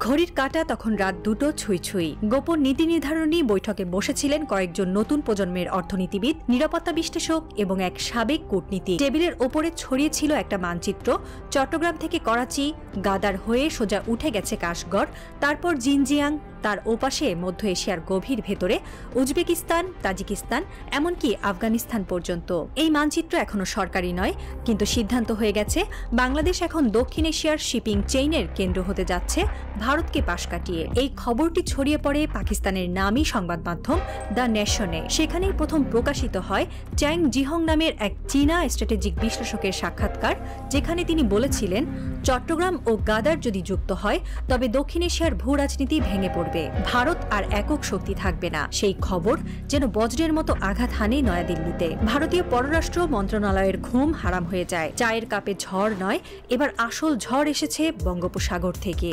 ঘড়ির কাঁটা তখন রাত 2টো ছুঁই ছুঁই। গোপন নীতি নির্ধারণী বৈঠকে বসেছিলেন কয়েকজন নতুন প্রজন্মের অর্থনীতিবিদ, নিরাপত্তা বিশ্লেষক এবং এক সাবেক কূটনীতিক। টেবিলের ওপরে ছড়িয়ে ছিল একটা মানচিত্র। চট্টগ্রাম থেকে করাচি, গাদার হয়ে সোজা উঠে গেছে কাশগড়, তারপর জিনজিয়াং, তার ওপাশে মধ্য এশিয়ার গভীর ভেতরে উজবেকিস্তান, তাজিকিস্তান, এমনকি আফগানিস্তান পর্যন্ত। এই মানচিত্র এখনো সরকারি নয়, কিন্তু সিদ্ধান্ত হয়ে গেছে বাংলাদেশ এখন দক্ষিণ এশিয়ার শিপিং চেইনের কেন্দ্র হতে যাচ্ছে ভারতকে পাশ কাটিয়ে। এই খবরটি ছড়িয়ে পড়ে পাকিস্তানের নামী সংবাদ মাধ্যম দ্য নেশনে। সেখানেই প্রথম প্রকাশিত হয় চ্যাং জিহং নামের এক চীনা স্ট্র্যাটেজিক বিশ্লেষকের সাক্ষাৎকার, যেখানে তিনি বলেছিলেন, চট্টগ্রাম ও গাদার যদি যুক্ত হয় তবে দক্ষিণ এশিয়ার ভূ রাজনীতি ভেঙে পড়বে, ভারত আর একক শক্তি থাকবে না। সেই খবর যেন বজ্রের মতো আঘাত হানে নয়াদিল্লিতে। ভারতীয় পররাষ্ট্র মন্ত্রণালয়ের ঘুম হারাম হয়ে যায়। চায়ের কাপে ঝড় নয়, এবার আসল ঝড় এসেছে বঙ্গোপসাগর থেকে।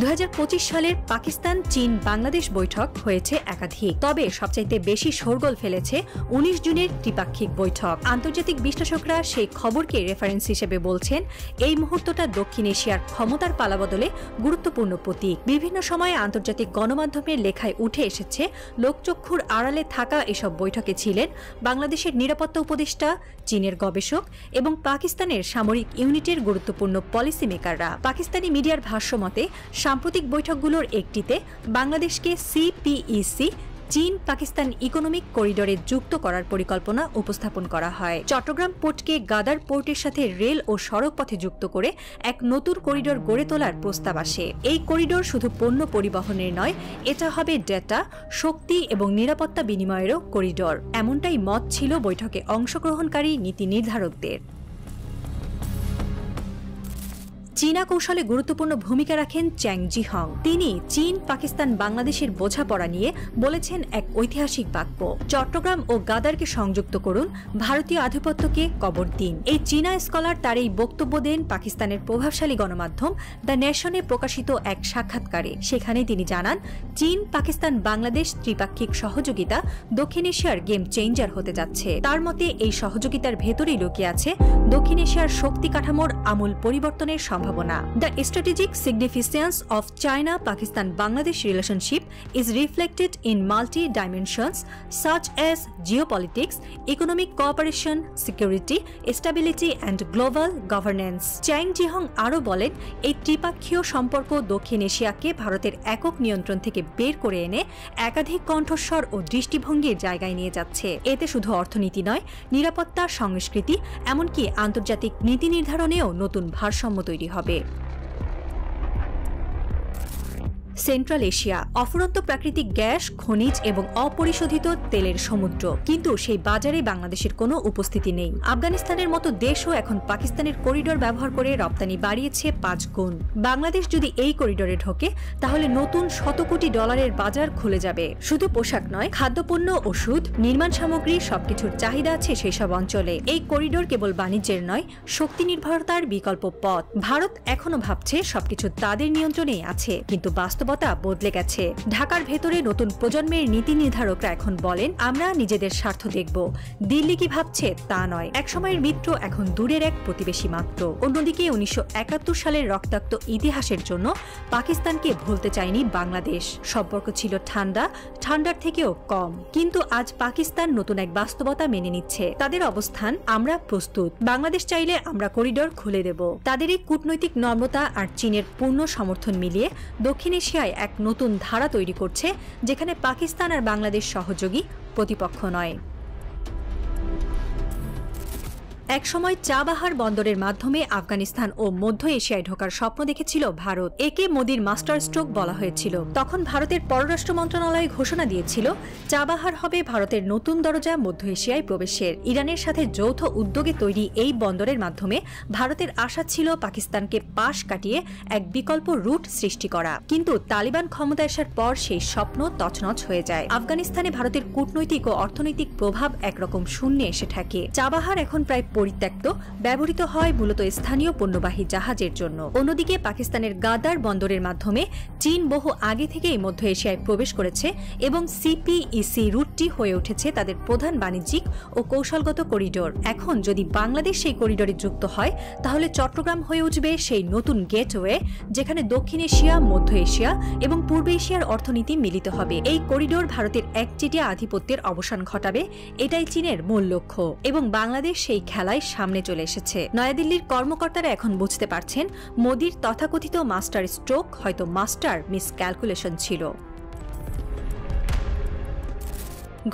2025 সালের পাকিস্তান চীন বাংলাদেশ বৈঠক হয়েছে একাধিক, তবে সবচাইতে বেশি শোরগোল ফেলেছে 19 জুনের ত্রিপাক্ষিক বৈঠক। আন্তর্জাতিক বিশ্লেষকরা সেই খবরকে রেফারেন্স হিসেবে বলছেন, এই মুহূর্তটা দক্ষিণ এশিয়ার ক্ষমতার পালাবদলে গুরুত্বপূর্ণ প্রতীক। বিভিন্ন সময়ে আন্তর্জাতিক গণমাধ্যমের লেখায় উঠে এসেছে, লোকচক্ষুর আড়ালে থাকা এসব বৈঠকে ছিলেন বাংলাদেশের নিরাপত্তা উপদেষ্টা, চীনের গবেষক এবং পাকিস্তানের সামরিক ইউনিটের গুরুত্বপূর্ণ পলিসি মেকাররা। পাকিস্তানি মিডিয়ার ভাষ্যমতে সাম্প্রতিক বৈঠকগুলোর একটিতে বাংলাদেশকে সিপিইসি চীন পাকিস্তান ইকোনমিক করিডোরে যুক্ত করার পরিকল্পনা উপস্থাপন করা হয়। চট্টগ্রাম পোর্টকে গাদার পোর্টের সাথে রেল ও সড়ক পথে যুক্ত করে এক নতুন করিডোর গড়ে তোলার প্রস্তাব আসে। এই করিডোর শুধু পণ্য পরিবহনের নয়, এটা হবে ডেটা, শক্তি এবং নিরাপত্তা বিনিময়েরও করিডোর। এমনটাই মত ছিল বৈঠকে অংশগ্রহণকারী নীতি নির্ধারকদের। চীনা কৌশলে গুরুত্বপূর্ণ ভূমিকা রাখেন চ্যাং জিহং। তিনি চীন পাকিস্তান বাংলাদেশের বোঝাপড়া নিয়ে বলেছেন এক ঐতিহাসিক বাক্য, চট্টগ্রাম ও গাদারকে সংযুক্ত করুন, ভারতীয় আধিপত্যকে কবর দিন। এই চীনা স্কলার তার এই বক্তব্য দেন পাকিস্তানের প্রভাবশালী গণমাধ্যম দ্য নেশনে প্রকাশিত এক সাক্ষাৎকারে। সেখানে তিনি জানান, চীন পাকিস্তান বাংলাদেশ ত্রিপাক্ষিক সহযোগিতা দক্ষিণ এশিয়ার গেম চেঞ্জার হতে যাচ্ছে। তার মতে এই সহযোগিতার ভেতরেই লুকিয়ে আছে দক্ষিণ এশিয়ার শক্তি কাঠামোর আমূল পরিবর্তনের সম্ভাবনা। The strategic significance of China-Pakistan-Bangladesh relationship is reflected in multi-dimensions such as geopolitics, economic cooperation, security, stability and global governance. চ্যাং জিহং আরও বলেন, এই ত্রিপাক্ষীয় সম্পর্ক দক্ষিণ এশিয়াকে ভারতের একক নিয়ন্ত্রণ থেকে বের করে এনে একাধিক কণ্ঠস্বর ও দৃষ্টিভঙ্গির জায়গায় নিয়ে যাচ্ছে। এতে শুধু অর্থনীতি নয়, নিরাপত্তা, সংস্কৃতি, এমনকি আন্তর্জাতিক নীতি নির্ধারণেও নতুন ভারসাম্য তৈরি হবে। সেন্ট্রাল এশিয়া অফুরন্ত প্রাকৃতিক গ্যাস, খনিজ এবং অপরিশোধিত তেলের সমুদ্র, কিন্তু সেই বাজারে বাংলাদেশের কোনো উপস্থিতি নেই। আফগানিস্তানের মতো দেশও এখন পাকিস্তানের করিডোর ব্যবহার করে রপ্তানি বাড়িয়েছে 5 গুণ। বাংলাদেশ যদি এই করিডোরে ঢোকে তাহলে নতুন $100 কোটি বাজার খুলে যাবে। শুধু পোশাক নয়, খাদ্যপণ্য, ওষুধ, নির্মাণ সামগ্রী সবকিছুর চাহিদা আছে সেই সব অঞ্চলে। এই করিডোর কেবল বাণিজ্যের নয়, শক্তি নির্ভরতার বিকল্প পথ। ভারত এখনো ভাবছে সবকিছু তাদের নিয়ন্ত্রণেই আছে, কিন্তু বাস্তবতা বদলে গেছে। ঢাকার ভেতরে নতুন প্রজন্মের নীতি নির্ধারকরা এখন বলেন, আমরা নিজেদের স্বার্থ দেখব, দিল্লি কি ভাবছে তা নয়। একসময়ের মিত্র এখন দূরের এক প্রতিবেশী মাত্র। অন্যদিকে 1971 সালের রক্তাক্ত ইতিহাসের জন্য পাকিস্তানকে ভুলতে চায়নি বাংলাদেশ। সম্পর্ক ছিল ঠান্ডার থেকেও কম, কিন্তু আজ পাকিস্তান নতুন এক বাস্তবতা মেনে নিচ্ছে। তাদের অবস্থান, আমরা প্রস্তুত, বাংলাদেশ চাইলে আমরা করিডোর খুলে দেব। তাদের এই কূটনৈতিক নম্রতা আর চীনের পূর্ণ সমর্থন মিলিয়ে দক্ষিণ এশিয়ায় এক নতুন ধারা তৈরি করছে, যেখানে পাকিস্তান আর বাংলাদেশ সহযোগী, প্রতিপক্ষ নয়। একসময় চাবাহার বন্দরের মাধ্যমে আফগানিস্তান ও মধ্য এশিয়ায় ঢোকার স্বপ্ন দেখেছিল ভারত। একে মোদির মাস্টার স্ট্রোক বলা হয়েছিল। তখন ভারতের পররাষ্ট্র মন্ত্রণালয় ঘোষণা দিয়েছিল, চাবাহার হবে ভারতের নতুন দরজা মধ্য এশিয়ায় প্রবেশের। ইরানের সাথে যৌথ উদ্যোগে তৈরি এই বন্দরের মাধ্যমে ভারতের আশা ছিল পাকিস্তানকে পাশ কাটিয়ে এক বিকল্প রুট সৃষ্টি করা। কিন্তু তালিবান ক্ষমতায় আসার পর সেই স্বপ্ন তছনছ হয়ে যায়। আফগানিস্তানে ভারতের কূটনৈতিক ও অর্থনৈতিক প্রভাব একরকম শূন্যে এসে থাকে। চাবাহার এখন প্রায় পরিত্যক্ত, ব্যবহৃত হয় মূলত স্থানীয় পণ্যবাহী জাহাজের জন্য। অন্যদিকে পাকিস্তানের গাদার বন্দরের মাধ্যমে চীন বহু আগে থেকেই মধ্য এশিয়ায় প্রবেশ করেছে এবং সিপিইসি রুটটি হয়ে উঠেছে তাদের প্রধান বাণিজ্যিক ও কৌশলগত করিডোর। এখন যদি বাংলাদেশ সেই করিডোরে যুক্ত হয় তাহলে চট্টগ্রাম হয়ে উঠবে সেই নতুন গেটওয়ে, যেখানে দক্ষিণ এশিয়া, মধ্য এশিয়া এবং পূর্ব এশিয়ার অর্থনীতি মিলিত হবে। এই করিডোর ভারতের একচেটিয়া আধিপত্যের অবসান ঘটাবে, এটাই চীনের মূল লক্ষ্য এবং বাংলাদেশ সেই খেলায় সামনে চলে এসেছে। নয়াদিল্লির কর্মকর্তারা এখন বুঝতে পারছেন মোদির তথাকথিত মাস্টার স্ট্রোক হয়তো মাস্টার মিসক্যালকুলেশন ছিল।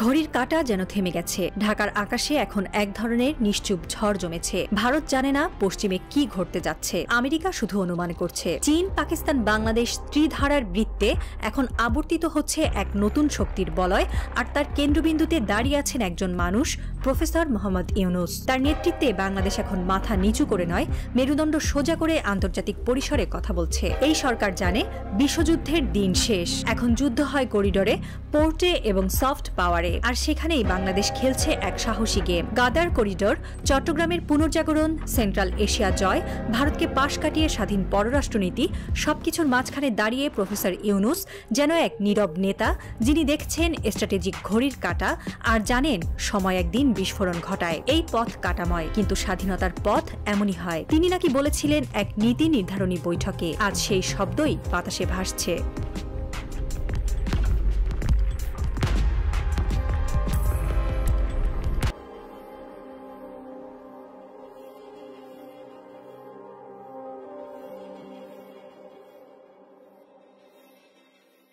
ঘড়ির কাঁটা যেন থেমে গেছে। ঢাকার আকাশে এখন এক ধরনের নিশ্চুপ ঝড় জমেছে। ভারত জানে না পশ্চিমে কি ঘটতে যাচ্ছে, আমেরিকা শুধু অনুমান করছে। চীন, পাকিস্তান, বাংলাদেশ ত্রিধারার বৃত্তে এখন আবর্তিত হচ্ছে এক নতুন শক্তির বলয়, আর তার কেন্দ্রবিন্দুতে দাঁড়িয়ে আছেন একজন মানুষ, প্রফেসর মোহাম্মদ ইউনূস। তার নেতৃত্বে বাংলাদেশ এখন মাথা নিচু করে নয়, মেরুদণ্ড সোজা করে আন্তর্জাতিক পরিসরে কথা বলছে। এই সরকার জানে বিশ্বযুদ্ধের দিন শেষ, এখন যুদ্ধ হয় করিডোরে, পোর্টে এবং সফট পাওয়ার। আর সেখানেই বাংলাদেশ খেলছে এক সাহসী গেম। গাদার করিডোর, চট্টগ্রামের পুনর্জাগরণ, সেন্ট্রাল এশিয়া জয়, ভারতকে পাশ কাটিয়ে স্বাধীন পররাষ্ট্রনীতি, সবকিছুর মাঝখানে দাঁড়িয়ে প্রফেসর ইউনূস যেন এক নীরব নেতা, যিনি দেখছেন স্ট্র্যাটেজিক ঘড়ির কাঁটা আর জানেন সময় একদিন বিস্ফোরণ ঘটায়। এই পথ কাটাময়, কিন্তু স্বাধীনতার পথ এমনই হয়। তিনি নাকি বলেছিলেন এক নীতি নির্ধারণী বৈঠকে। আজ সেই শব্দই বাতাসে ভাসছে।